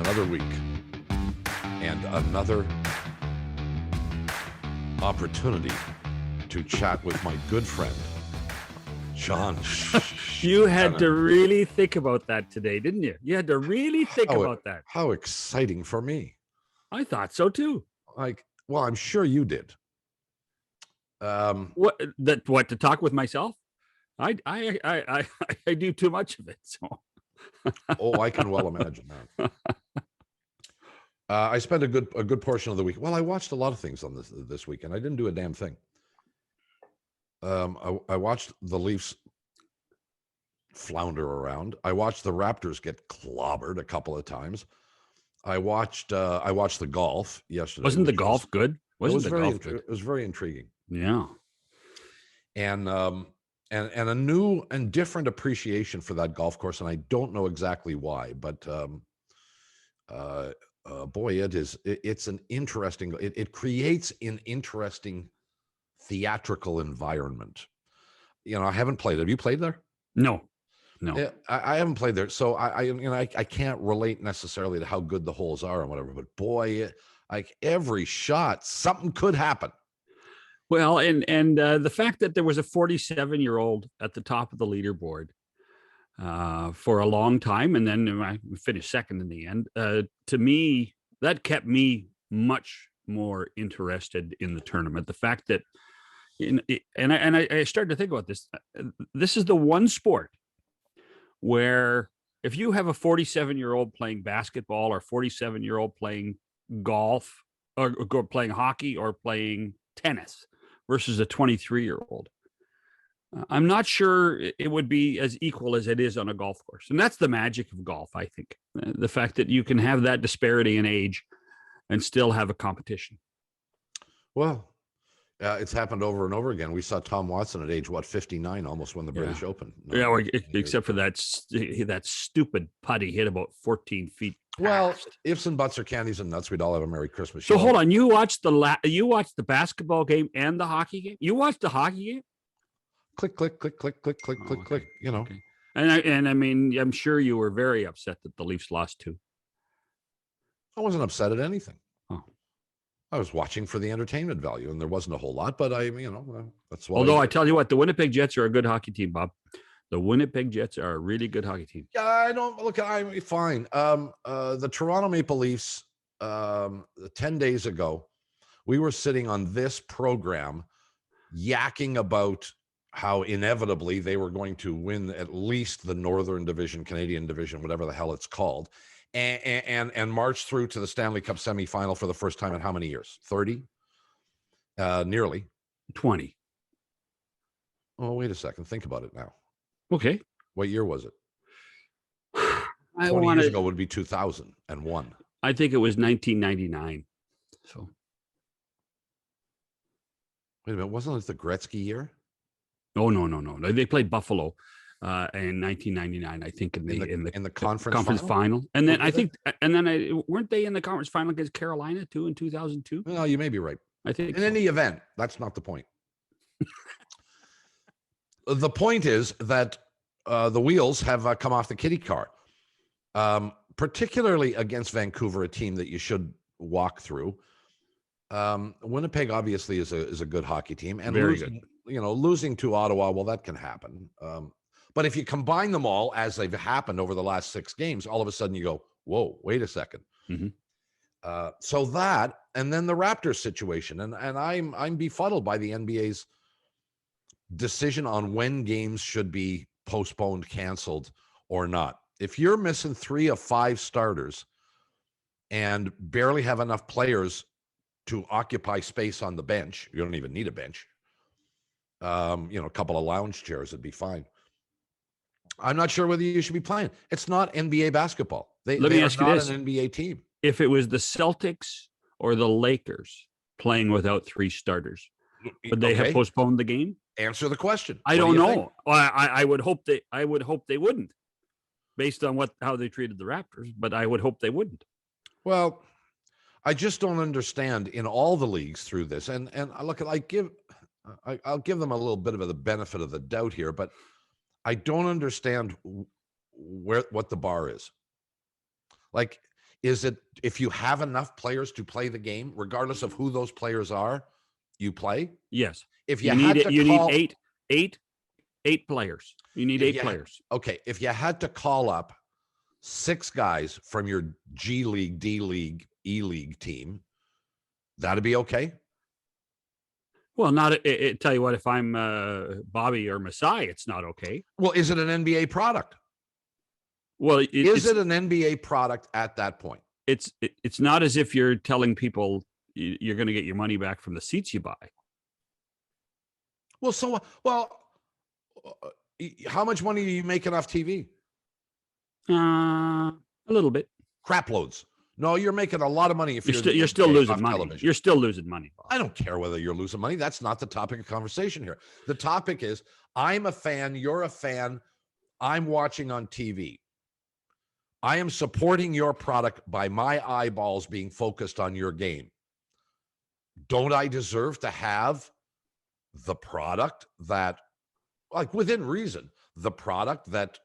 another week and another opportunity to chat with my good friend, John. You had to really think about that today, didn't you? You had to really think about that. How exciting for me. I thought so too. Well, I'm sure you did. What to talk with myself? I do too much of it. So. Oh, I can well imagine that. I spent a good portion of the week. Well, I watched a lot of things on this weekend. I didn't do a damn thing. I watched the Leafs flounder around. I watched the Raptors get clobbered a couple of times. I watched the golf yesterday. Wasn't the golf good? It was very intriguing. Yeah. And a new and different appreciation for that golf course, and I don't know exactly why, but boy, it's an interesting. It creates an interesting theatrical environment. You know, I haven't played. Have you played there? No. I haven't played there, so I can't relate necessarily to how good the holes are and whatever. But boy, like every shot, something could happen. Well, and the fact that there was a 47-year-old at the top of the leaderboard for a long time, and then I finished second in the end. To me, that kept me much more interested in the tournament. The fact that, I started to think about this. This is the one sport where if you have a 47-year-old playing basketball or 47-year-old playing golf or playing hockey or playing tennis versus a 23-year-old, I'm not sure it would be as equal as it is on a golf course. And that's the magic of golf, I think. The fact that you can have that disparity in age and still have a competition. Well, it's happened over and over again. We saw Tom Watson at age, 59, almost won the British Open. Except for that stupid putt he hit about 14 feet. Well, ifs and buts are candies and nuts. We'd all have a Merry Christmas. So hold on, you watched the basketball game and the hockey game? You watched the hockey game? Click, click, click, click, click, click, click, click. You know. Okay. And I mean, I'm sure you were very upset that the Leafs lost too. I wasn't upset at anything. Oh. I was watching for the entertainment value, and there wasn't a whole lot, but that's why. Although I tell you what, the Winnipeg Jets are a good hockey team, Bob. The Winnipeg Jets are a really good hockey team. Yeah, I don't look. I'm fine. The Toronto Maple Leafs, 10 days ago, we were sitting on this program, yakking about how inevitably they were going to win at least the Northern Division, Canadian Division, whatever the hell it's called. And march through to the Stanley Cup semifinal for the first time in how many years? 30? Nearly. 20. Oh, wait a second. Think about it now. Okay. What year was it? 20 years ago would be 2001. I think it was 1999. So. Wait a minute. Wasn't it the Gretzky year? Oh, no. They played Buffalo. In 1999, I think in the conference final, and then weren't they in the conference final against Carolina too in 2002? No, you may be right. I think in any event, that's not the point. The point is that the wheels have come off the kiddie car, particularly against Vancouver, a team that you should walk through. Winnipeg obviously is a good hockey team, and very good. Losing to Ottawa, well, that can happen. But if you combine them all, as they've happened over the last 6 games, all of a sudden you go, whoa, wait a second. Mm-hmm. So that, and then the Raptors situation. And I'm befuddled by the NBA's decision on when games should be postponed, canceled, or not. If you're missing 3 of 5 starters and barely have enough players to occupy space on the bench, you don't even need a bench. A couple of lounge chairs would be fine. I'm not sure whether you should be playing. It's not NBA basketball. Let me ask you this: an NBA team. If it was the Celtics or the Lakers playing without 3 starters, would they have postponed the game? Answer the question. I don't know. I would hope they wouldn't, based on how they treated the Raptors. But I would hope they wouldn't. Well, I just don't understand in all the leagues through this. And look, I'll give them a little bit of the benefit of the doubt here, but I don't understand what the bar is. Like, Is it if you have enough players to play the game, regardless of who those players are, you play? Yes. If you You need had it. to You need call, eight players. You need if eight you players. okay, if you had to call up 6 guys from your G League, D League, E League team, that'd be okay. Well, not tell you what, if I'm Bobby or Masai, it's not okay. Well, is it an NBA product? Well, is it an NBA product at that point? It's not as if you're telling people you're going to get your money back from the seats you buy. Well, how much money are you making off TV? A little bit. Crap loads. No, you're making a lot of money if you're still losing money. Television. You're still losing money. I don't care whether you're losing money. That's not the topic of conversation here. The topic is I'm a fan. You're a fan. I'm watching on TV. I am supporting your product by my eyeballs being focused on your game. Don't I deserve to have the product that, like within reason, the product that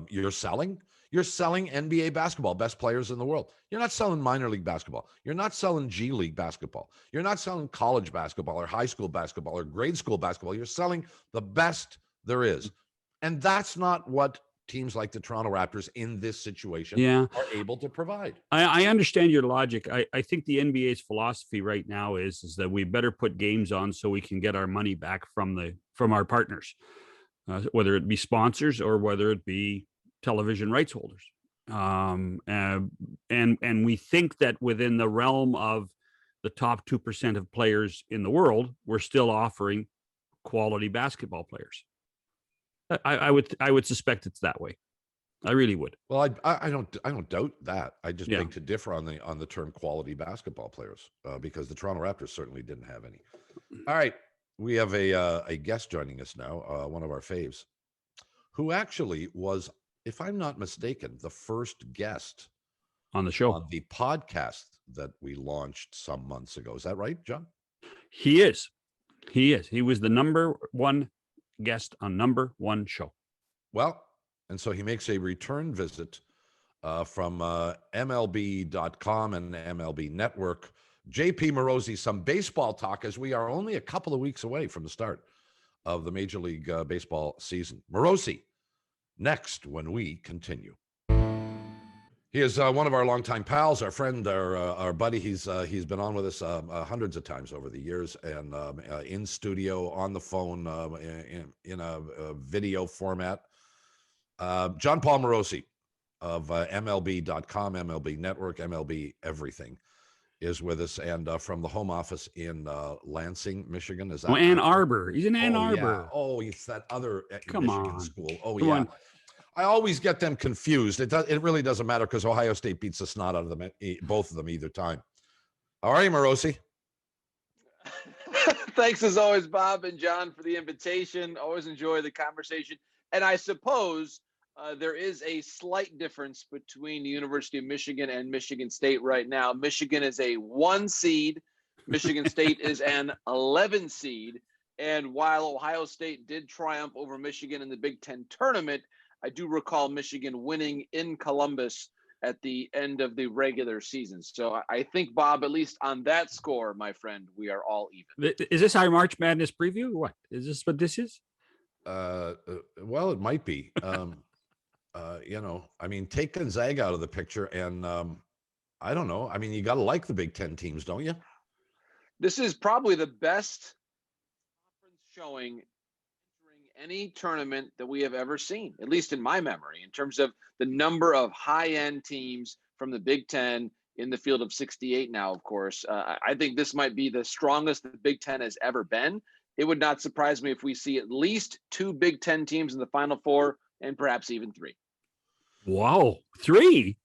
you're selling? You're selling NBA basketball, best players in the world. You're not selling minor league basketball. You're not selling G League basketball. You're not selling college basketball or high school basketball or grade school basketball. You're selling the best there is. And that's not what teams like the Toronto Raptors in this situation are able to provide. I understand your logic. I think the NBA's philosophy right now is that we better put games on so we can get our money back from our partners, whether it be sponsors or whether it be television rights holders. And we think that within the realm of the top 2% of players in the world, we're still offering quality basketball players. I would suspect it's that way. I really would. Well, I don't doubt that. I just beg to differ on the term quality basketball players because the Toronto Raptors certainly didn't have any. All right, we have a guest joining us now, one of our faves, who actually was, if I'm not mistaken, the first guest on the show, on the podcast that we launched some months ago. Is that right, John? He is. He was the number one guest on number one show. Well, and so he makes a return visit from MLB.com and MLB Network. JP Morosi, some baseball talk, as we are only a couple of weeks away from the start of the Major League Baseball season. Morosi, next when we continue. He is one of our longtime pals, our friend, our buddy. He's been on with us hundreds of times over the years, and in studio, on the phone, in a video format. John Palmerosi of MLB.com, MLB Network, MLB Everything is with us, and from the home office in Lansing, Michigan. Is that Ann Arbor? He's in Ann Arbor. Yeah. Oh, it's that other Come Michigan on. school. Oh, Come yeah. on. I always get them confused. It really doesn't matter because Ohio State beats the snot out of them, both of them, either time. How are you, Morosi? Thanks as always, Bob and John, for the invitation. Always enjoy the conversation. And I suppose there is a slight difference between the University of Michigan and Michigan State right now. Michigan is a 1 seed. Michigan State is an 11 seed. And while Ohio State did triumph over Michigan in the Big Ten tournament, I do recall Michigan winning in Columbus at the end of the regular season. So I think, Bob, at least on that score, my friend, we are all even. Is this our March Madness preview? What is this? What this is? Well, it might be. I mean, take Gonzaga out of the picture, and I don't know. I mean, you got to like the Big Ten teams, don't you? This is probably the best conference showing any tournament that we have ever seen, at least in my memory, in terms of the number of high-end teams from the Big Ten in the field of 68 now, of course. I think this might be the strongest the Big Ten has ever been. It would not surprise me if we see at least 2 Big Ten teams in the Final Four and perhaps even 3. Wow. 3?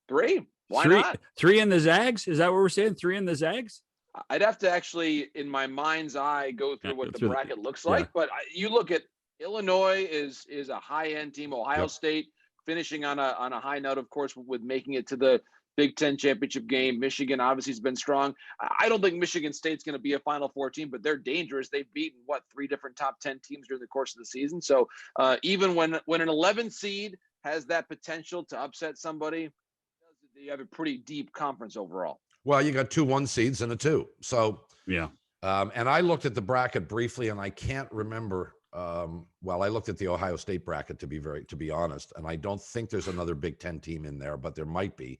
3? Why not? 3 in the Zags? Is that what we're saying? 3 in the Zags? I'd have to actually, in my mind's eye, go through what the bracket looks like. But you look at Illinois is a high-end team. Ohio State finishing on a high note, of course, with making it to the Big Ten championship game. Michigan obviously has been strong. I don't think Michigan State's going to be a Final Four team, but they're dangerous. They've beaten 3 different top 10 teams during the course of the season. So even when an 11 seed has that potential to upset somebody, you have a pretty deep conference overall. Well, you got 2 1 seeds and a 2. So Yeah. And I looked at the bracket briefly, and I can't remember. Well, I looked at the Ohio State bracket to be honest, and I don't think there's another Big Ten team in there, but there might be.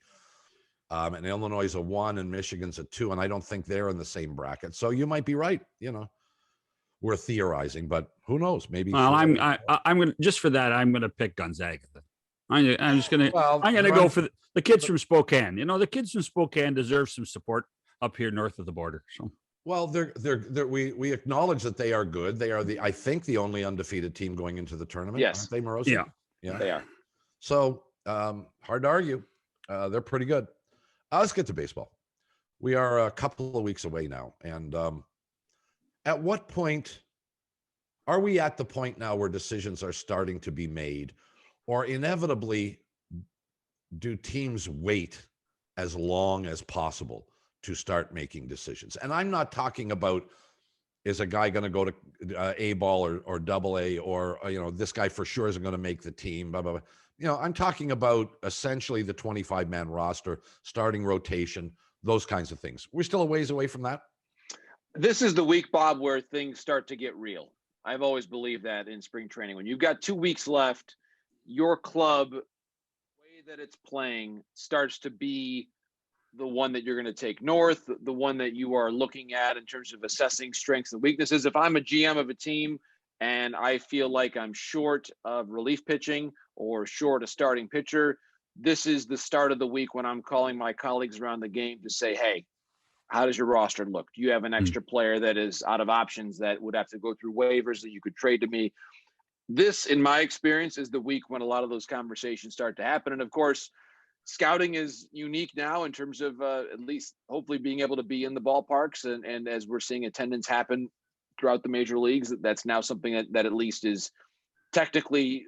And Illinois is a 1, and Michigan's a 2, and I don't think they're in the same bracket. So you might be right. We're theorizing, but who knows? Maybe. Well, I'm gonna just for that. I'm gonna pick Gonzaga. I'm just gonna. Well, I'm gonna go for the kids from Spokane. The kids from Spokane deserve some support up here north of the border. So. Well, we acknowledge that they are good. They are I think the only undefeated team going into the tournament. Yes. Aren't they, Morosi? Yeah, they are. So hard to argue. They're pretty good. Let's get to baseball. We are a couple of weeks away now, and at what point are we at the point now where decisions are starting to be made, or inevitably do teams wait as long as possible to start making decisions? And I'm not talking about, is a guy going to go to A ball or double A, or, this guy for sure isn't going to make the team, blah, blah, blah. I'm talking about essentially the 25-man roster, starting rotation, those kinds of things. We're still a ways away from that. This is the week, Bob, where things start to get real. I've always believed that in spring training. When you've got 2 weeks left, your club, the way that it's playing, starts to be the one that you're going to take north, the one that you are looking at in terms of assessing strengths and weaknesses. If I'm a GM of a team and I feel like I'm short of relief pitching or short a starting pitcher, this is the start of the week when I'm calling my colleagues around the game to say, hey, how does your roster look? Do you have an extra player that is out of options that would have to go through waivers that you could trade to me? This, in my experience, is the week when a lot of those conversations start to happen. And of course, scouting is unique now in terms of at least hopefully being able to be in the ballparks. And as we're seeing attendance happen throughout the major leagues, that's now something that at least is technically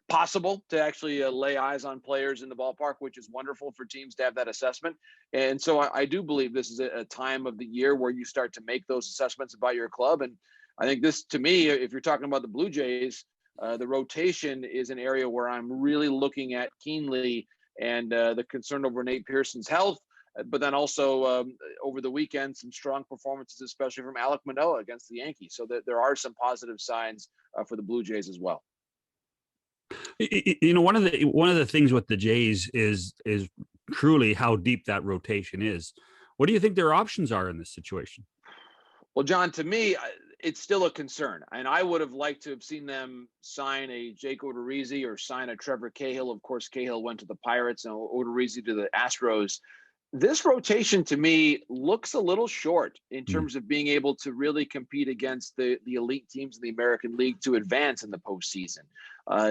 possible to actually lay eyes on players in the ballpark, which is wonderful for teams to have that assessment. And so I do believe this is a time of the year where you start to make those assessments about your club. And I think this, to me, if you're talking about the Blue Jays, the rotation is an area where I'm really looking at keenly, and the concern over Nate Pearson's health, but then also over the weekend, some strong performances, especially from Alec Manoah against the Yankees. So that there are some positive signs for the Blue Jays as well. One of the things with the Jays is truly how deep that rotation is. What do you think their options are in this situation? Well, John, to me, it's still a concern. And I would have liked to have seen them sign a Jake Odorizzi or sign a Trevor Cahill. Of course, Cahill went to the Pirates and Odorizzi to the Astros. This rotation, to me, looks a little short in terms of being able to really compete against the elite teams in the American League to advance in the postseason.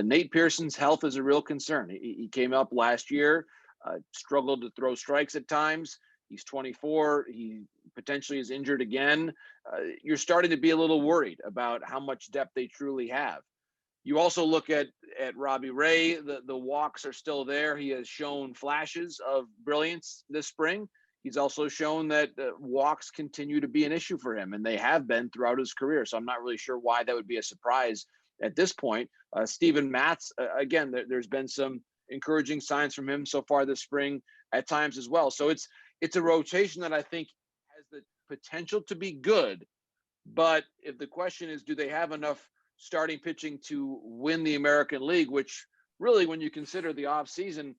Nate Pearson's health is a real concern. He came up last year, struggled to throw strikes at times. He's 24. He potentially is injured again. You're starting to be a little worried about how much depth they truly have. You also look at Robbie Ray. The walks are still there. He has shown flashes of brilliance this spring. He's also shown that walks continue to be an issue for him, and they have been throughout his career. So I'm not really sure why that would be a surprise at this point. Steven Matz, again, there's been some encouraging signs from him so far this spring at times as well. So it's a rotation that I think has the potential to be good. But if the question is, do they have enough starting pitching to win the American League, which really, when you consider the offseason,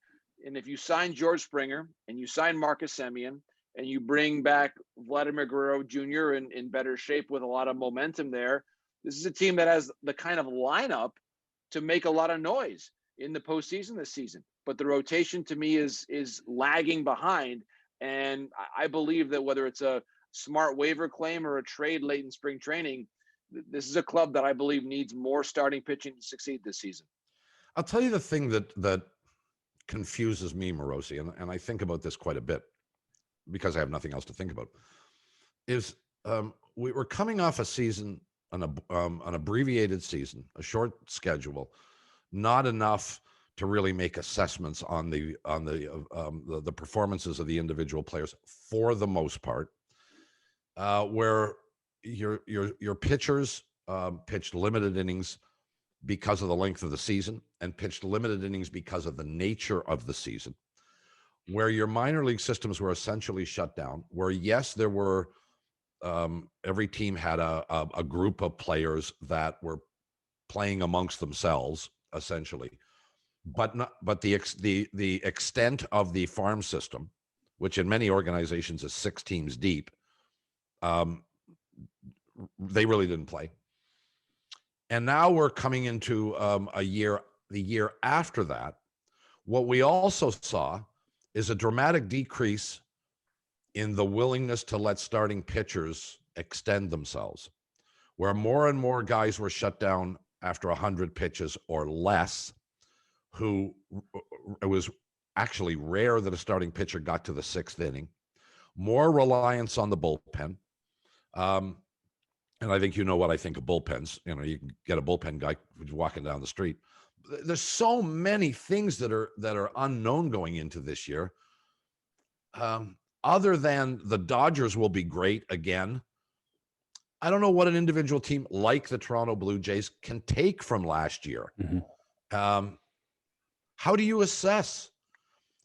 and if you sign George Springer and you sign Marcus Semien and you bring back Vladimir Guerrero Jr. in better shape with a lot of momentum there, this is a team that has the kind of lineup to make a lot of noise in the postseason this season. But the rotation, to me, is lagging behind. And I believe that whether it's a smart waiver claim or a trade late in spring training, this is a club that I believe needs more starting pitching to succeed this season. I'll tell you the thing that confuses me, Morosi, and I think about this quite a bit because I have nothing else to think about, is we were coming off a season, an abbreviated season, a short schedule, not enough to really make assessments on the performances of the individual players for the most part, where your pitchers pitched limited innings because of the length of the season and pitched limited innings because of the nature of the season, where your minor league systems were essentially shut down, where yes, there were every team had a group of players that were playing amongst themselves essentially, but the extent of the farm system, which in many organizations is 6 teams deep, they really didn't play. And now we're coming into the year after that. What we also saw is a dramatic decrease in the willingness to let starting pitchers extend themselves, where more and more guys were shut down after 100 pitches or less, it was actually rare that a starting pitcher got to the 6th inning, more reliance on the bullpen. And I think you know what I think of bullpens. You know, you can get a bullpen guy walking down the street. There's so many things that are unknown going into this year. Other than the Dodgers will be great again, I don't know what an individual team like the Toronto Blue Jays can take from last year. Mm-hmm. How do you assess?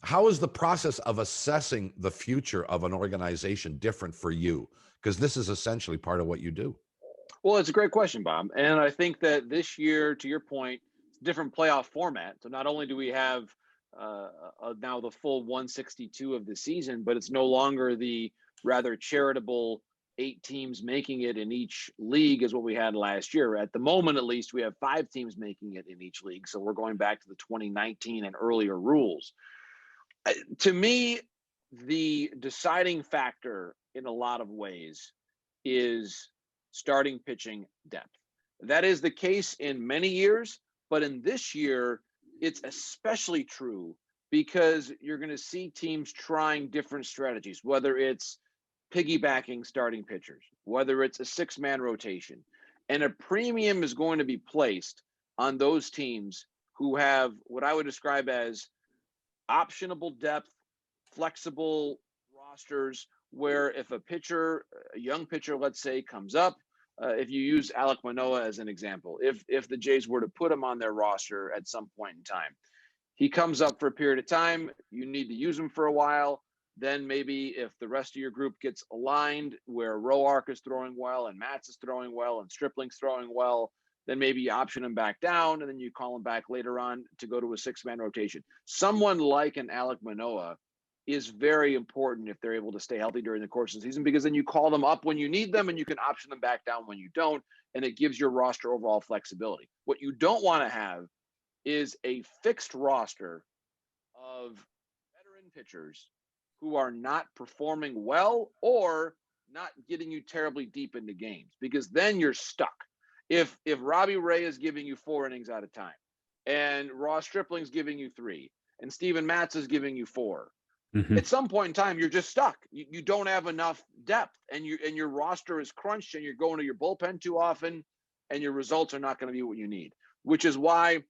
How is the process of assessing the future of an organization different for you? Because this is essentially part of what you do. Well, it's a great question, Bob. And I think that this year, to your point, it's a different playoff format. So not only do we have now the full 162 of the season, but it's no longer the rather charitable 8 teams making it in each league as what we had last year. At the moment, at least, we have 5 teams making it in each league. So we're going back to the 2019 and earlier rules. To me, the deciding factor in a lot of ways is starting pitching depth. That is the case in many years, but in this year, it's especially true because you're going to see teams trying different strategies, whether it's piggybacking starting pitchers, whether it's a 6-man rotation. And a premium is going to be placed on those teams who have what I would describe as optionable depth, flexible rosters, where if a young pitcher, let's say, comes up, if you use Alec Manoah as an example, if the Jays were to put him on their roster at some point in time, he comes up for a period of time, you need to use him for a while. Then maybe if the rest of your group gets aligned where Roark is throwing well and Matz is throwing well and Stripling's throwing well, then maybe you option him back down and then you call him back later on to go to a 6-man rotation. Someone like an Alec Manoah is very important if they're able to stay healthy during the course of the season, because then you call them up when you need them and you can option them back down when you don't, and it gives your roster overall flexibility. What you don't want to have is a fixed roster of veteran pitchers who are not performing well or not getting you terribly deep into games, because then you're stuck. If Robbie Ray is giving you 4 innings at a time and Ross Stripling's giving you 3 and Steven Matz is giving you 4, Mm-hmm. at some point in time, you're just stuck. You don't have enough depth, and your roster is crunched, and you're going to your bullpen too often, and your results are not going to be what you need. Which is why,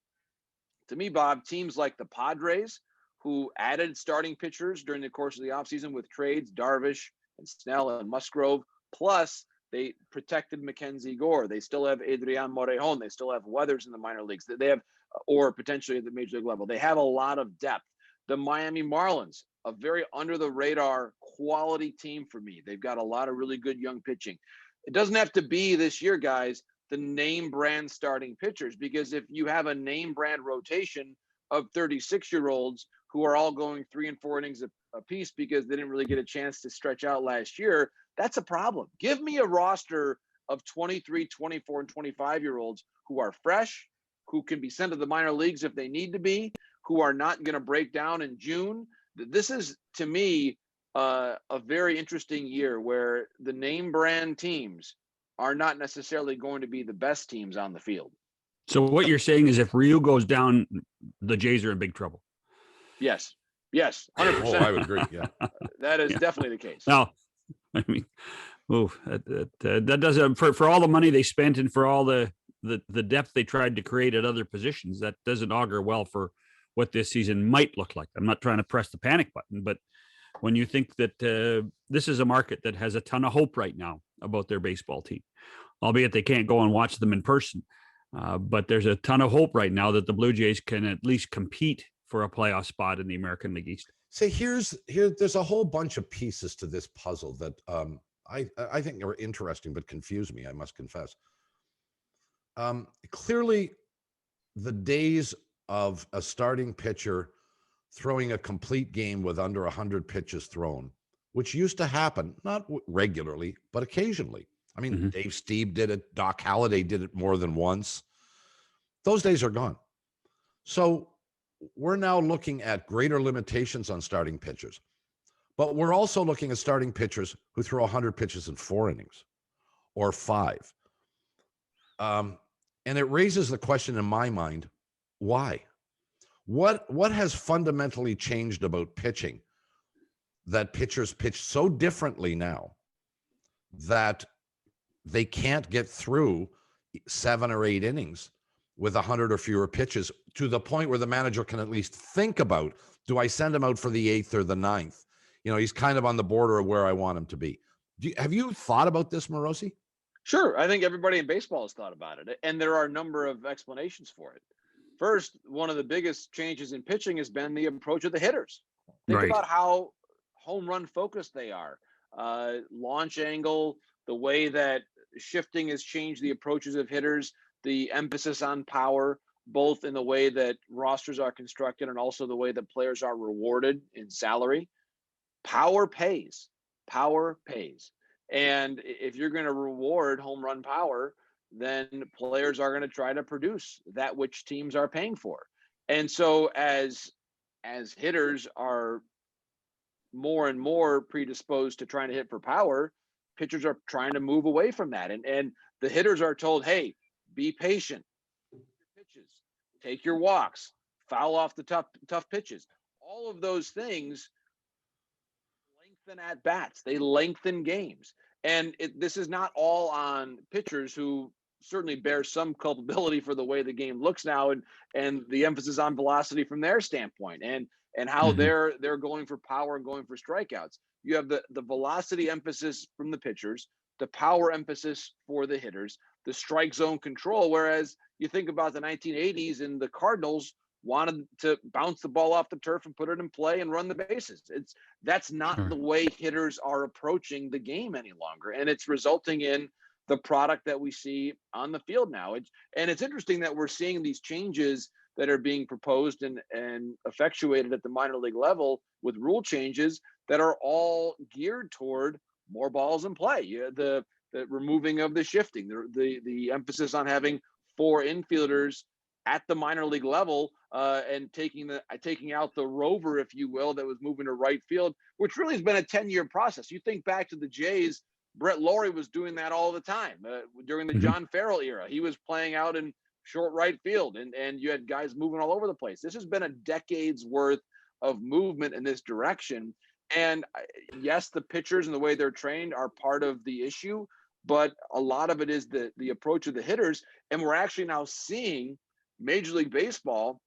to me, Bob, teams like the Padres, who added starting pitchers during the course of the offseason with trades, Darvish and Snell and Musgrove, plus they protected Mackenzie Gore. They still have Adrian Morejon. They still have Weathers in the minor leagues. They have, or potentially at the major league level. They have a lot of depth. The Miami Marlins, a very under-the-radar quality team for me. They've got a lot of really good young pitching. It doesn't have to be this year, guys, the name brand starting pitchers, because if you have a name brand rotation of 36-year-olds who are all going 3 and 4 innings a piece because they didn't really get a chance to stretch out last year, that's a problem. Give me a roster of 23, 24, and 25-year-olds who are fresh, who can be sent to the minor leagues if they need to be, who are not going to break down in June. This is, to me, a very interesting year where the name brand teams are not necessarily going to be the best teams on the field. So what you're saying is if Ryu goes down, the Jays are in big trouble. Yes, 100%. Oh, I would agree. Yeah, that is definitely the case. Now, I mean, that doesn't, for all the money they spent and for all the depth they tried to create at other positions, that doesn't augur well for what this season might look like. I'm not trying to press the panic button, but when you think that this is a market that has a ton of hope right now about their baseball team, albeit they can't go and watch them in person, but there's a ton of hope right now that the Blue Jays can at least compete for a playoff spot in the American League East. See, there's a whole bunch of pieces to this puzzle that I think are interesting but confuse me, I must confess. Clearly, the days of a starting pitcher throwing a complete game with under 100 pitches thrown, which used to happen, not regularly, but occasionally. I mean, Dave Stieb did it. Doc Halladay did it more than once. Those days are gone. So we're now looking at greater limitations on starting pitchers, but we're also looking at starting pitchers who throw 100 pitches in 4 innings or 5. And it raises the question in my mind, why? What has fundamentally changed about pitching that pitchers pitch so differently now that they can't get through 7 or 8 innings with 100 or fewer pitches, to the point where the manager can at least think about, do I send him out for the 8th or the 9th? You know, he's kind of on the border of where I want him to be. Have you thought about this, Morosi? Sure. I think everybody in baseball has thought about it, and there are a number of explanations for it. First, one of the biggest changes in pitching has been the approach of the hitters. Think about how home run focused they are. Launch angle, the way that shifting has changed the approaches of hitters, the emphasis on power, both in the way that rosters are constructed and also the way that players are rewarded in salary. Power pays. Power pays. And if you're going to reward home run power, then players are going to try to produce that which teams are paying for. And so as hitters are more and more predisposed to trying to hit for power, pitchers are trying to move away from that. And the hitters are told, hey, be patient, pitches, take your walks, foul off the tough pitches. All of those things lengthen at bats. They lengthen games. And this is not all on pitchers, who certainly bear some culpability for the way the game looks now, and the emphasis on velocity from their standpoint, and how they're going for power and going for strikeouts. You have the velocity emphasis from the pitchers, the power emphasis for the hitters, the strike zone control. Whereas you think about the 1980s, and the Cardinals wanted to bounce the ball off the turf and put it in play and run the bases. That's not the way hitters are approaching the game any longer, and it's resulting in the product that we see on the field now. It's interesting that we're seeing these changes that are being proposed and effectuated at the minor league level with rule changes that are all geared toward more balls in play. The removing of the shifting, the emphasis on having 4 infielders at the minor league level, and taking out the rover, if you will, that was moving to right field, which really has been a 10-year process. You think back to the Jays, Brett Laurie was doing that all the time. During the John Farrell era, he was playing out in short right field, and you had guys moving all over the place. This has been a decade's worth of movement in this direction. And yes, the pitchers and the way they're trained are part of the issue, but a lot of it is the approach of the hitters. And we're actually now seeing Major League Baseball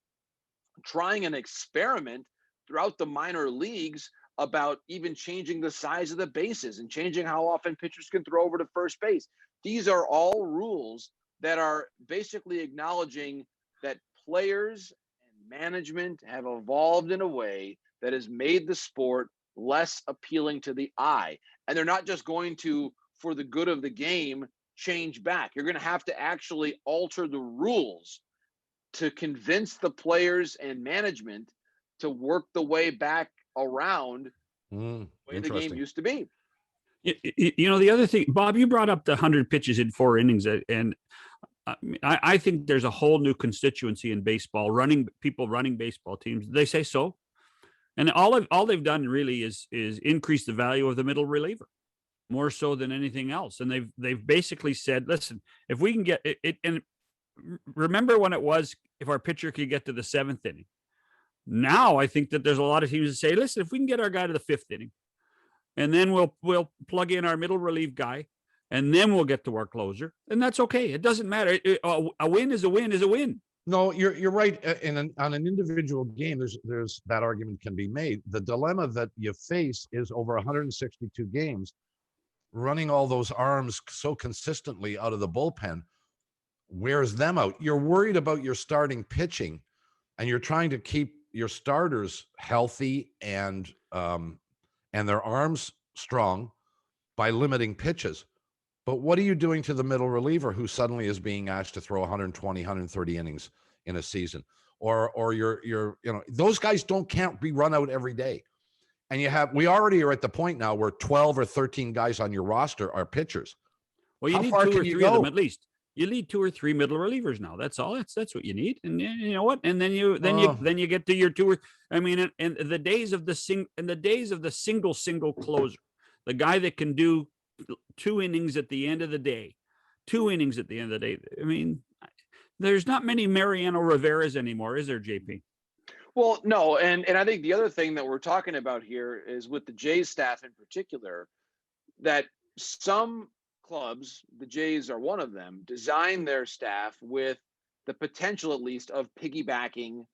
trying an experiment throughout the minor leagues about even changing the size of the bases and changing how often pitchers can throw over to first base. These are all rules that are basically acknowledging that players and management have evolved in a way that has made the sport less appealing to the eye. And they're not just going to, for the good of the game, change back. You're going to have to actually alter the rules to convince the players and management to work the way back around the way the game used to be. You know, the other thing, Bob, you brought up the 100 pitches in 4 innings, and I think there's a whole new constituency in baseball, people running baseball teams. They say so, and all they've done really is increase the value of the middle reliever more so than anything else. And they've basically said, listen, if we can get it, and remember when it was, if our pitcher could get to the 7th inning. Now I think that there's a lot of teams that say, listen, if we can get our guy to the 5th inning, and then we'll plug in our middle relief guy, and then we'll get to our closer, and that's okay. It doesn't matter. A win is a win is a win. No, you're right. On an individual game, there's that argument can be made. The dilemma that you face is over 162 games, running all those arms so consistently out of the bullpen wears them out. You're worried about your starting pitching, and you're trying to keep your starters healthy and their arms strong by limiting pitches. But what are you doing to the middle reliever who suddenly is being asked to throw 120, 130 innings in a season? Or you're those guys can't be run out every day. And we already are at the point now where 12 or 13 guys on your roster are pitchers. Well, you How need far 2 can or you 3 of them go? at least. You need 2 or 3 middle relievers now. That's all. That's what you need. And you know what? And then you get to your 2 or, I mean, and the days of the single closer, the guy that can do 2 innings at the end of the day, 2 innings at the end of the day. I mean, there's not many Mariano Rivera's anymore, is there, JP? Well, no, and I think the other thing that we're talking about here is with the Jays staff in particular, that some clubs, the Jays are one of them, design their staff with the potential, at least, of piggybacking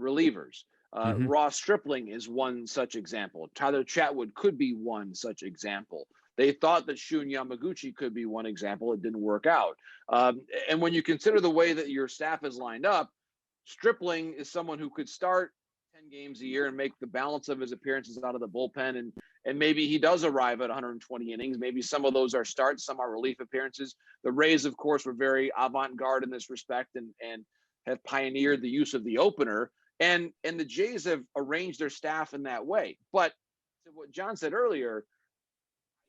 relievers. Ross Stripling is one such example. Tyler Chatwood could be one such example. They thought that Shun Yamaguchi could be one example. It didn't work out. And when you consider the way that your staff is lined up, Stripling is someone who could start 10 games a year and make the balance of his appearances out of the bullpen. And maybe he does arrive at 120 innings. Maybe some of those are starts, some are relief appearances. The Rays, of course, were very avant-garde in this respect and have pioneered the use of the opener. And the Jays have arranged their staff in that way. But to what John said earlier,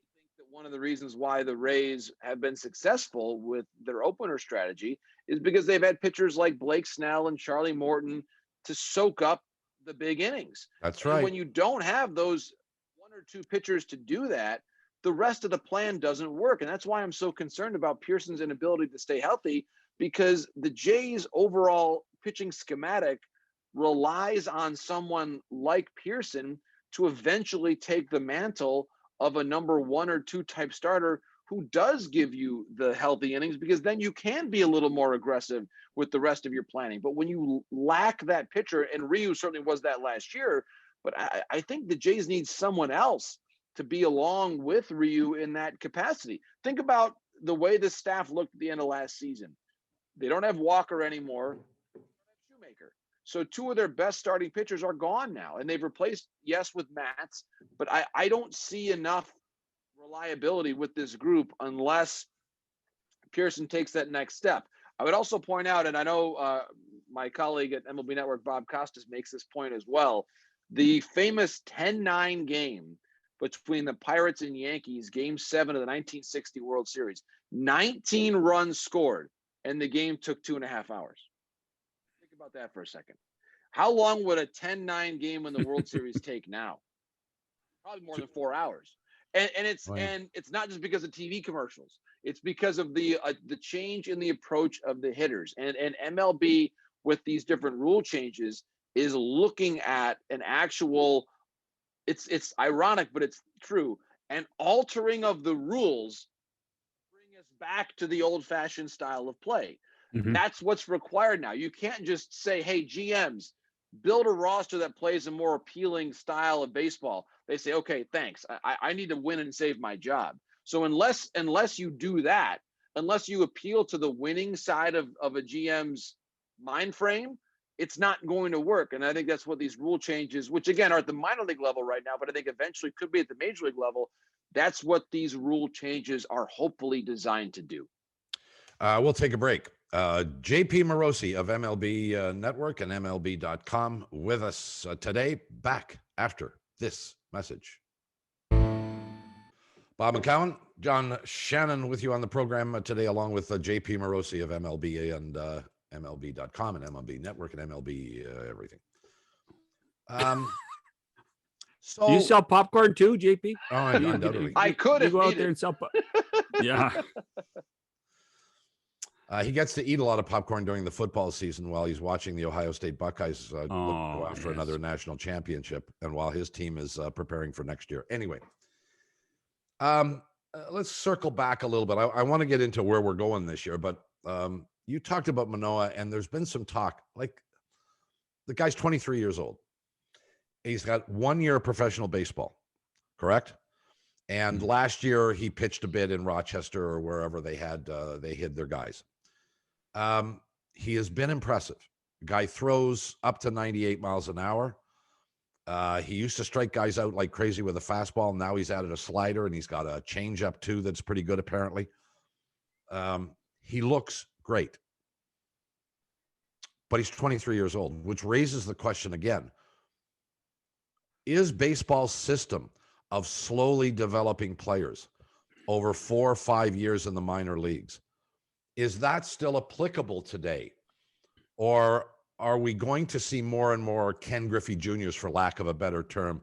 I think that one of the reasons why the Rays have been successful with their opener strategy is because they've had pitchers like Blake Snell and Charlie Morton to soak up the big innings. That's And right. when you don't have those 1 or 2 pitchers to do that, the rest of the plan doesn't work. And that's why I'm so concerned about Pearson's inability to stay healthy, because the Jays' overall pitching schematic relies on someone like Pearson to eventually take the mantle of a number 1 or 2 type starter who does give you the healthy innings, because then you can be a little more aggressive with the rest of your planning. But when you lack that pitcher, and Ryu certainly was that last year, but I think the Jays need someone else to be along with Ryu in that capacity. Think about the way the staff looked at the end of last season. They don't have Walker anymore. They don't have Shoemaker. So 2 of their best starting pitchers are gone now, and they've replaced, yes, with Matz, but I don't see enough reliability with this group unless Pearson takes that next step. I would also point out, and I know my colleague at MLB Network, Bob Costas, makes this point as well, the famous 10-9 game between the Pirates and Yankees, Game 7 of the 1960 World Series. 19 runs scored, and the game took 2.5 hours. Think about that for a second. How long would a 10-9 game in the World Series take now? Probably more than 4 hours. And it's not just because of TV commercials. It's because of the change in the approach of the hitters. And MLB, with these different rule changes, is looking at an actual, it's ironic, but it's true, an altering of the rules bring us back to the old-fashioned style of play. That's what's required now. You can't just say, hey, GMs, build a roster that plays a more appealing style of baseball. They say, okay, thanks. I need to win and save my job. So unless you do that, unless you appeal to the winning side of a GM's mind frame, it's not going to work. And I think that's what these rule changes, which again are at the minor league level right now, but I think eventually could be at the major league level. That's what these rule changes are hopefully designed to do. We'll take a break. JP Morosi of MLB Network and MLB.com with us today, back after this message. Bob McCown, John Shannon with you on the program today, along with JP Morosi of MLB and MLB.com and MLB Network and MLB everything. So Do you sell popcorn too, JP? Oh, undoubtedly. I could you if go out needed. there and sell Yeah. He gets to eat a lot of popcorn during the football season while he's watching the Ohio State Buckeyes go after another national championship, and while his team is preparing for next year. Anyway, let's circle back a little bit. I want to get into where we're going this year, but you talked about Manoa, and there's been some talk. Like, the guy's 23 years old. He's got 1 year of professional baseball, correct? And last year he pitched a bit in Rochester or wherever they hid their guys. He has been impressive. Guy throws up to 98 miles an hour. He used to strike guys out like crazy with a fastball. Now he's added a slider, and he's got a changeup too that's pretty good, apparently. He looks great. But he's 23 years old, which raises the question again. Is baseball's system of slowly developing players over 4 or 5 years in the minor leagues, is that still applicable today? Or are we going to see more and more Ken Griffey Juniors, for lack of a better term,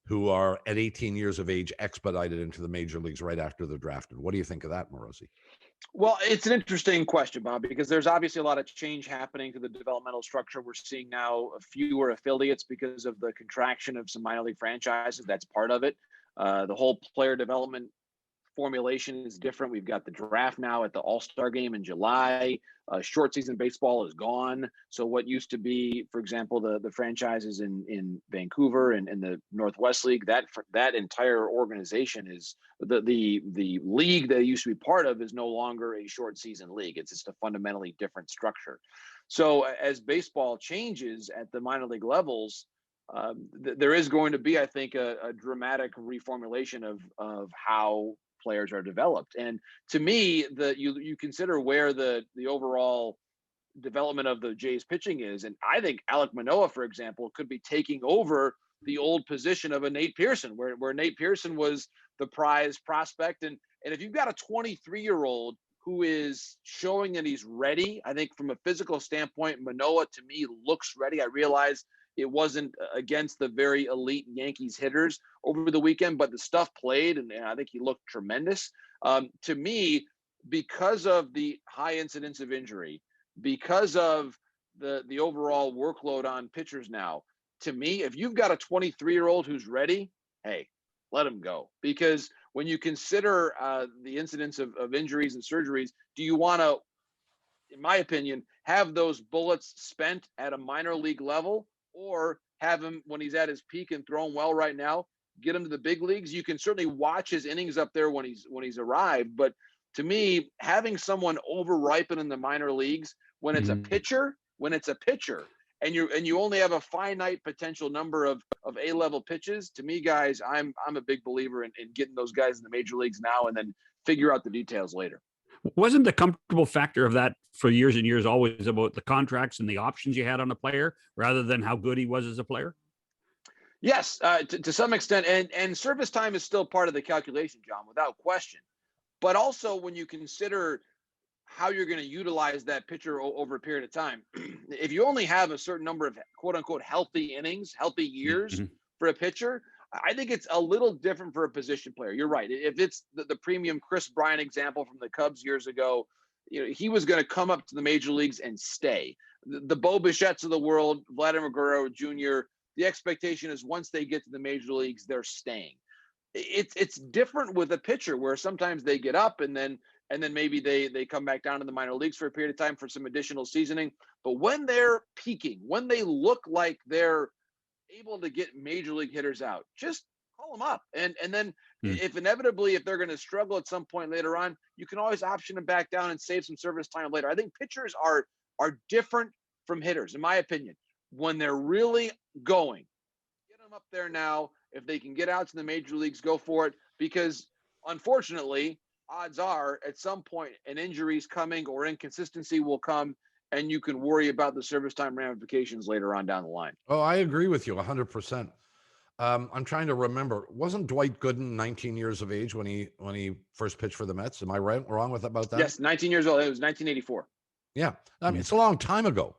who are at 18 years of age expedited into the major leagues right after they're drafted? What do you think of that, Morosi? Well, it's an interesting question, Bob, because there's obviously a lot of change happening to the developmental structure. We're seeing now fewer affiliates because of the contraction of some minor league franchises. That's part of it. The whole player development formulation is different. We've got the draft now at the All-Star game in July. Short season baseball is gone. So what used to be, for example, the franchises in Vancouver and the Northwest League, that entire organization is the league that used to be part of is no longer a short season league. It's just a fundamentally different structure. So as baseball changes at the minor league levels, there is going to be, I think, a dramatic reformulation of how players are developed. And to me, you consider where the overall development of the Jays pitching is, and I think Alec Manoah, for example, could be taking over the old position of a Nate Pearson, where Nate Pearson was the prize prospect. And if you've got a 23-year-old who is showing that he's ready, I think from a physical standpoint, Manoah to me looks ready. I realize it wasn't against the very elite Yankees hitters over the weekend, but the stuff played, and I think he looked tremendous. To me, because of the high incidence of injury, because of the overall workload on pitchers now, to me, if you've got a 23-year-old who's ready, hey, let him go. Because when you consider the incidence of injuries and surgeries, do you want to, in my opinion, have those bullets spent at a minor league level, or have him when he's at his peak and throwing well right now, get him to the big leagues? You can certainly watch his innings up there when he's arrived. But to me, having someone over-ripen in the minor leagues when it's a pitcher, and you only have a finite potential number of A-level pitches, to me, guys, I'm a big believer in getting those guys in the major leagues now and then figure out the details later. Wasn't the comfortable factor of that for years and years always about the contracts and the options you had on a player rather than how good he was as a player? Yes, to some extent. And service time is still part of the calculation, John, without question. But also when you consider how you're going to utilize that pitcher over a period of time, if you only have a certain number of quote unquote healthy innings, healthy years for a pitcher, I think it's a little different for a position player. You're right. If it's the premium Chris Bryant example from the Cubs years ago, he was going to come up to the major leagues and stay. The Bo Bichette's of the world, Vladimir Guerrero Jr., the expectation is once they get to the major leagues, they're staying. It's different with a pitcher where sometimes they get up and then maybe they come back down to the minor leagues for a period of time for some additional seasoning. But when they're peaking, when they look like they're able to get major league hitters out, just call them up. And then if inevitably, if they're going to struggle at some point later on, you can always option them back down and save some service time later. I think pitchers are different from hitters, in my opinion. When they're really going, get them up there now. If they can get out to the major leagues, go for it. Because unfortunately, odds are at some point an injury is coming or inconsistency will come, and you can worry about the service time ramifications later on down the line. Oh, I agree with you 100%. I'm trying to remember. Wasn't Dwight Gooden 19 years of age when he first pitched for the Mets? Am I wrong about that? Yes, 19 years old. It was 1984. Yeah, I mean it's a long time ago.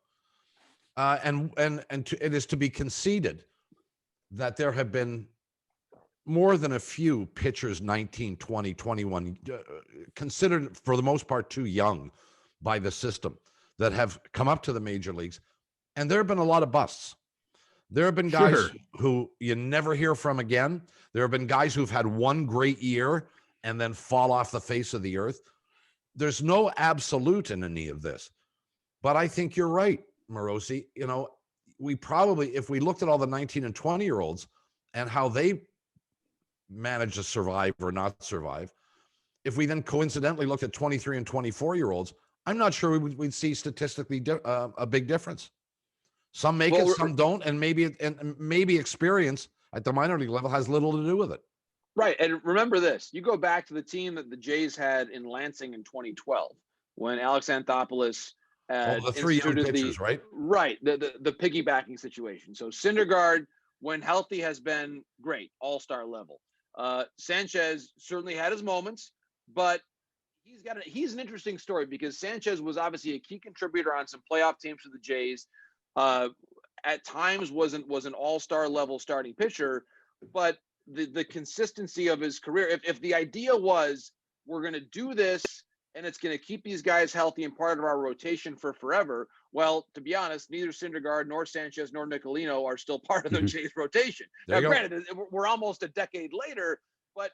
It is to be conceded that there have been more than a few pitchers 19, 20, 21 considered for the most part too young by the system that have come up to the major leagues, and there have been a lot of busts. There have been guys who you never hear from again. There have been guys who've had one great year and then fall off the face of the earth. There's no absolute in any of this, but I think you're right, Morosi. We probably, if we looked at all the 19 and 20-year-olds and how they managed to survive or not survive, if we then coincidentally looked at 23 and 24-year-olds, I'm not sure we'd see statistically a big difference. Some make it, some don't, and maybe experience at the minor league level has little to do with it. Right. And remember this, you go back to the team that the Jays had in Lansing in 2012 when Alex Anthopoulos the three young pitchers, right? Right. The piggybacking situation. So Syndergaard, when healthy, has been great, all-star level. Sanchez certainly had his moments, but he's an interesting story because Sanchez was obviously a key contributor on some playoff teams for the Jays. At times was an all-star level starting pitcher, but the consistency of his career, if the idea was we're going to do this and it's going to keep these guys healthy and part of our rotation for forever, well, to be honest, neither Syndergaard nor Sanchez nor Nicolino are still part of the Jays rotation. Now, granted, we're almost a decade later, but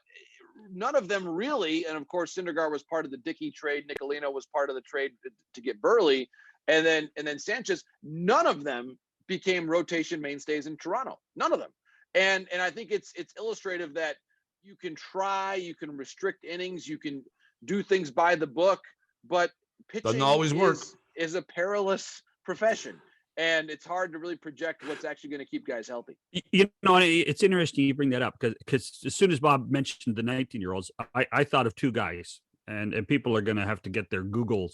none of them really, and of course Syndergaard was part of the Dickey trade, Nicolino was part of the trade to get Burley, and then Sanchez, none of them became rotation mainstays in Toronto. None of them. And I think it's illustrative that you can try, you can restrict innings, you can do things by the book, but pitching doesn't always work. Is a perilous profession. And it's hard to really project what's actually going to keep guys healthy. You know, it's interesting you bring that up because as soon as Bob mentioned the 19-year-olds, I thought of two guys, and people are going to have to get their Google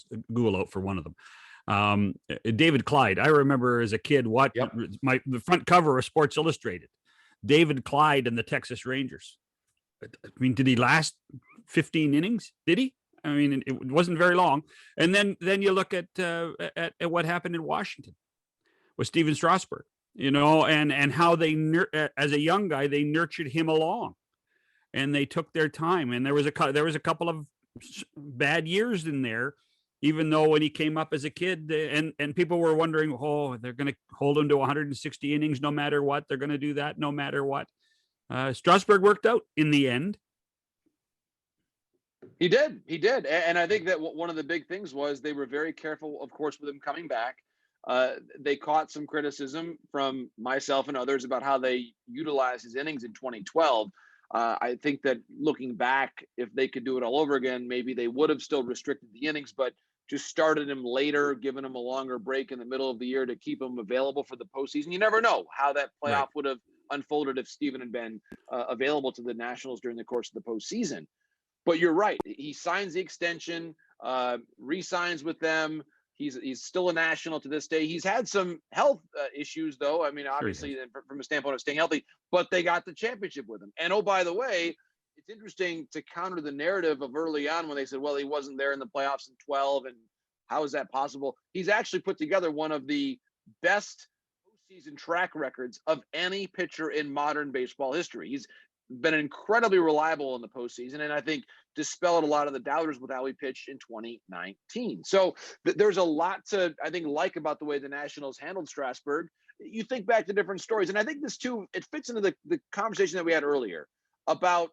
out for one of them. David Clyde. I remember as a kid the front cover of Sports Illustrated. David Clyde and the Texas Rangers. I mean, did he last 15 innings? Did he? I mean, it wasn't very long. And then you look at what happened in Washington with Steven Strasburg, you know, and how they, as a young guy, they nurtured him along, and they took their time. And there was a couple of bad years in there, even though when he came up as a kid, and people were wondering, oh, they're going to hold him to 160 innings no matter what. They're going to do that no matter what. Strasburg worked out in the end. He did. And I think that one of the big things was they were very careful, of course, with him coming back. They caught some criticism from myself and others about how they utilized his innings in 2012. I think that looking back, if they could do it all over again, maybe they would have still restricted the innings, but just started him later, given him a longer break in the middle of the year to keep him available for the postseason. You never know how that playoff would have unfolded if Steven had been available to the Nationals during the course of the postseason. But you're right. He signs the extension, re-signs with them. He's still a National to this day. He's had some health issues, though. I mean, obviously, from a standpoint of staying healthy, but they got the championship with him. And, oh, by the way, it's interesting to counter the narrative of early on when they said, well, he wasn't there in the playoffs in 12, and how is that possible? He's actually put together one of the best postseason track records of any pitcher in modern baseball history. He's been incredibly reliable in the postseason, and I think dispelled a lot of the doubters with how he pitched in 2019. So there's a lot to, I think, like about the way the Nationals handled Strasburg. You think back to different stories, and I think this too, it fits into the conversation that we had earlier about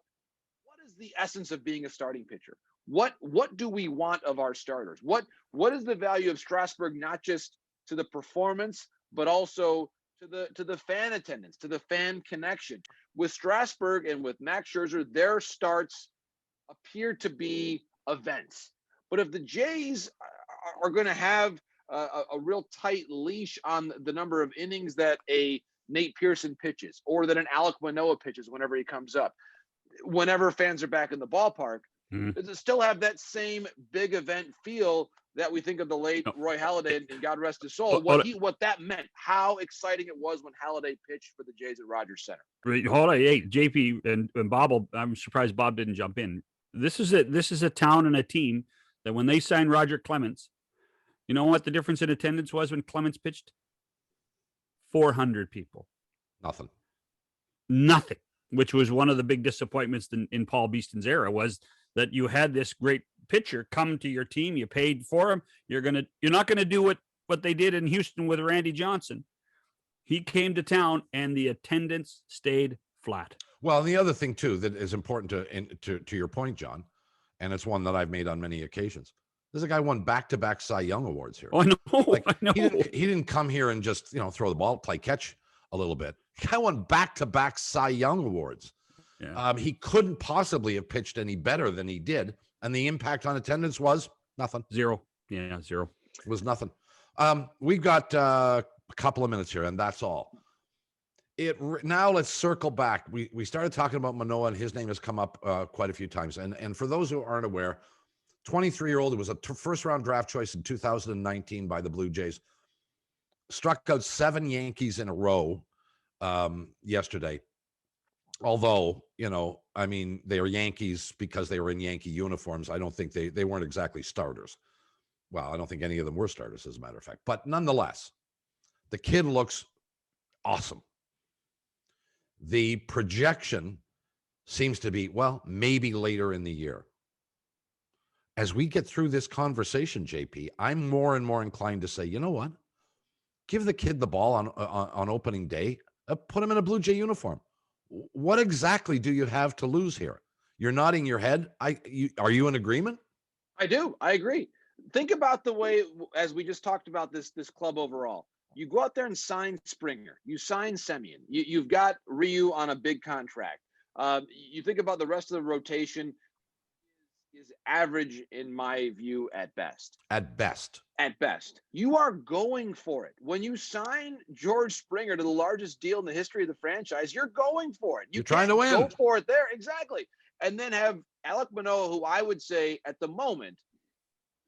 what is the essence of being a starting pitcher. What do we want of our starters? What is the value of Strasburg, not just to the performance, but also to the fan attendance, to the fan connection? With Strasburg and with Max Scherzer, their starts appear to be events. But if the Jays are going to have a real tight leash on the number of innings that a Nate Pearson pitches, or that an Alec Manoah pitches whenever he comes up, whenever fans are back in the ballpark, does it still have that same big event feel that we think of the late Roy Halladay, and God rest his soul, what that meant, how exciting it was when Halladay pitched for the Jays at Rogers Center. Hold on, hey, JP and Bob, I'm surprised Bob didn't jump in. This is a town and a team that when they signed Roger Clemens, you know what the difference in attendance was when Clemens pitched? 400 people. Nothing, which was one of the big disappointments in Paul Beeston's era, was that you had this great pitcher come to your team, you paid for him, you're not going to do what they did in Houston with Randy Johnson. He came to town and the attendance stayed flat. Well, and the other thing too that is important to your point, John, and it's one that I've made on many occasions. This guy won back-to-back Cy Young awards here. Oh, I know. I know. He didn't come here and just throw the ball, play catch a little bit. The guy won back-to-back Cy Young awards. Yeah. He couldn't possibly have pitched any better than he did, and the impact on attendance was nothing. Zero. Yeah, zero. It was nothing. We've got a couple of minutes here, and that's all. Now let's circle back. We started talking about Manoa, and his name has come up quite a few times. And for those who aren't aware, 23-year-old, who was a first-round draft choice in 2019 by the Blue Jays, struck out 7 Yankees in a row yesterday. Although, I mean, they are Yankees because they were in Yankee uniforms. I don't think they weren't exactly starters. Well, I don't think any of them were starters, as a matter of fact. But nonetheless, the kid looks awesome. The projection seems to be, well, maybe later in the year. As we get through this conversation, JP, I'm more and more inclined to say, you know what? Give the kid the ball on opening day. Put him in a Blue Jay uniform. What exactly do you have to lose here? You're nodding your head. Are you in agreement? I do. I agree. Think about the way, as we just talked about this club overall. You go out there and sign Springer. You sign Semien. You've got Ryu on a big contract. You think about the rest of the rotation is average, in my view, at best. At best. At best. You are going for it. When you sign George Springer to the largest deal in the history of the franchise, you're going for it. You're trying to win. Go for it there. Exactly. And then have Alec Manoah, who I would say at the moment,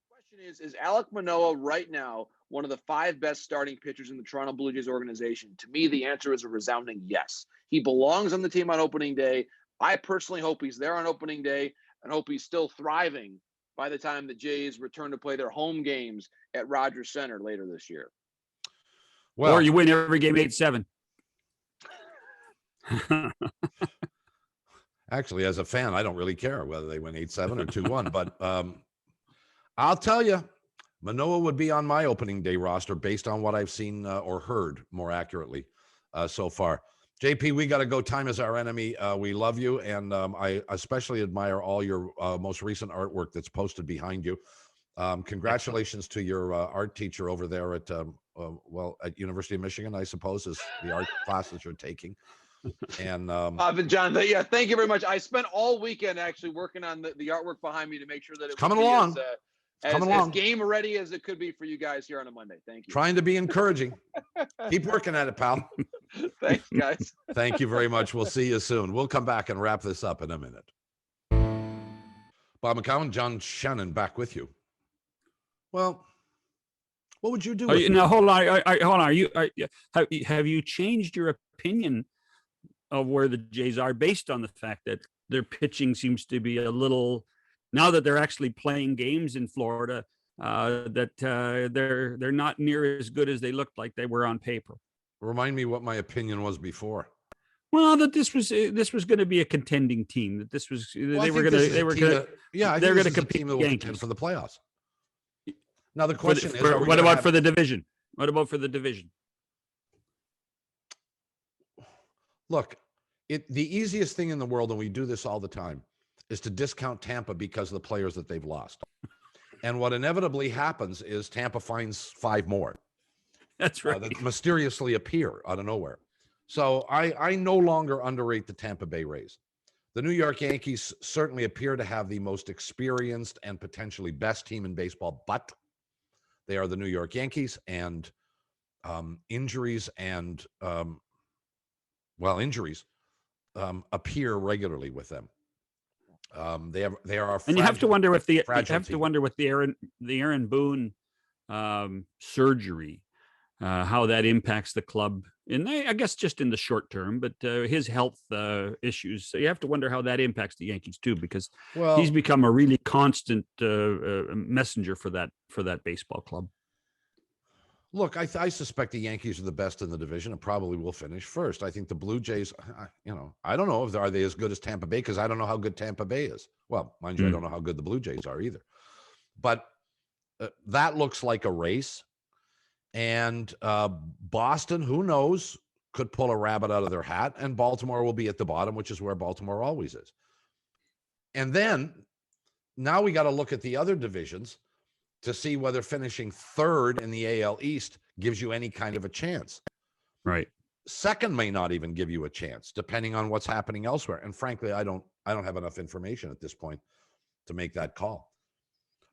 the question is Alec Manoah right now one of the 5 best starting pitchers in the Toronto Blue Jays organization? To me, the answer is a resounding yes. He belongs on the team on opening day. I personally hope he's there on opening day and hope he's still thriving by the time the Jays return to play their home games at Rogers Center later this year. Well, or you win every game 8-7. Actually, as a fan, I don't really care whether they win 8-7 or 2-1. But I'll tell you, Manoa would be on my opening day roster based on what I've seen or heard, more accurately, so far. JP, we got to go. Time is our enemy. We love you, and I especially admire all your most recent artwork that's posted behind you. Congratulations to your art teacher over there at University of Michigan, I suppose, is the art classes you're taking. And Bob and John, yeah, thank you very much. I spent all weekend actually working on the artwork behind me to make sure that it was coming along. As game ready as it could be for you guys here on a Monday. Thank you. Trying to be encouraging. Keep working at it, pal. Thanks, guys. Thank you very much. We'll see you soon. We'll come back and wrap this up in a minute. Bob McCown, John Shannon, back with you. Well, what would you do? No, hold on. Hold on. Have you changed your opinion of where the Jays are based on the fact that their pitching seems to be a little, now that they're actually playing games in Florida, that they're not near as good as they looked like they were on paper? Remind me what my opinion was before. Well, that this was going to be a contending team. That this was they were going to compete for the playoffs. Now the question is, what about for the division? What about for the division? Look, the easiest thing in the world, and we do this all the time, is to discount Tampa because of the players that they've lost. And what inevitably happens is Tampa finds 5 more. That's right. That mysteriously appear out of nowhere. So I no longer underrate the Tampa Bay Rays. The New York Yankees certainly appear to have the most experienced and potentially best team in baseball, but they are the New York Yankees, and injuries and injuries appear regularly with them. They are, and you have to wonder if the Aaron Boone surgery, how that impacts the club. And I guess just in the short term, but his health issues. So you have to wonder how that impacts the Yankees too, because he's become a really constant messenger for that baseball club. Look, I suspect the Yankees are the best in the division and probably will finish first. I think the Blue Jays, I don't know if are they as good as Tampa Bay, because I don't know how good Tampa Bay is. Well, mind you, I don't know how good the Blue Jays are either. But that looks like a race. And Boston, who knows, could pull a rabbit out of their hat, and Baltimore will be at the bottom, which is where Baltimore always is. And then now we got to look at the other divisions to see whether finishing third in the AL East gives you any kind of a chance. Right. Second may not even give you a chance, depending on what's happening elsewhere. And frankly, I don't have enough information at this point to make that call.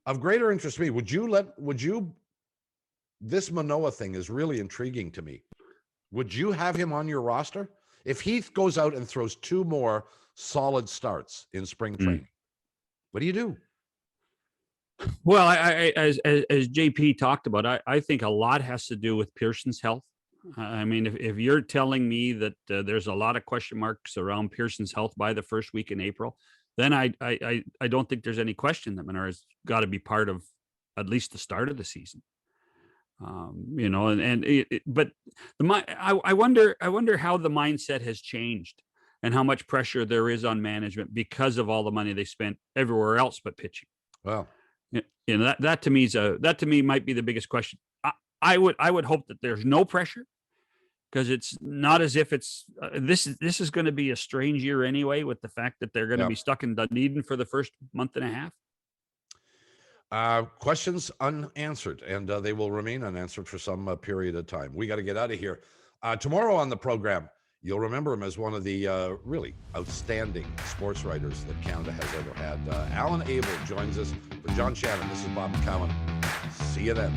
Of greater interest to me, would you this Manoa thing is really intriguing to me. Would you have him on your roster? If Heath goes out and throws 2 more solid starts in spring training, what do you do? Well, as JP talked about, I think a lot has to do with Pearson's health. I mean, if you're telling me that there's a lot of question marks around Pearson's health by the first week in April, then I don't think there's any question that Manoa's got to be part of at least the start of the season. You know, but I wonder how the mindset has changed and how much pressure there is on management because of all the money they spent everywhere else but pitching. Well, you know, that to me might be the biggest question. I would hope that there's no pressure, because it's not as if it's this is going to be a strange year anyway, with the fact that they're going to be stuck in Dunedin for the first month and a half. Questions unanswered, and they will remain unanswered for some period of time. We got to get out of here. Tomorrow on the program, you'll remember him as one of the really outstanding sports writers that Canada has ever had. Alan Abel joins us. For John Shannon, this is Bob McCowan. See you then.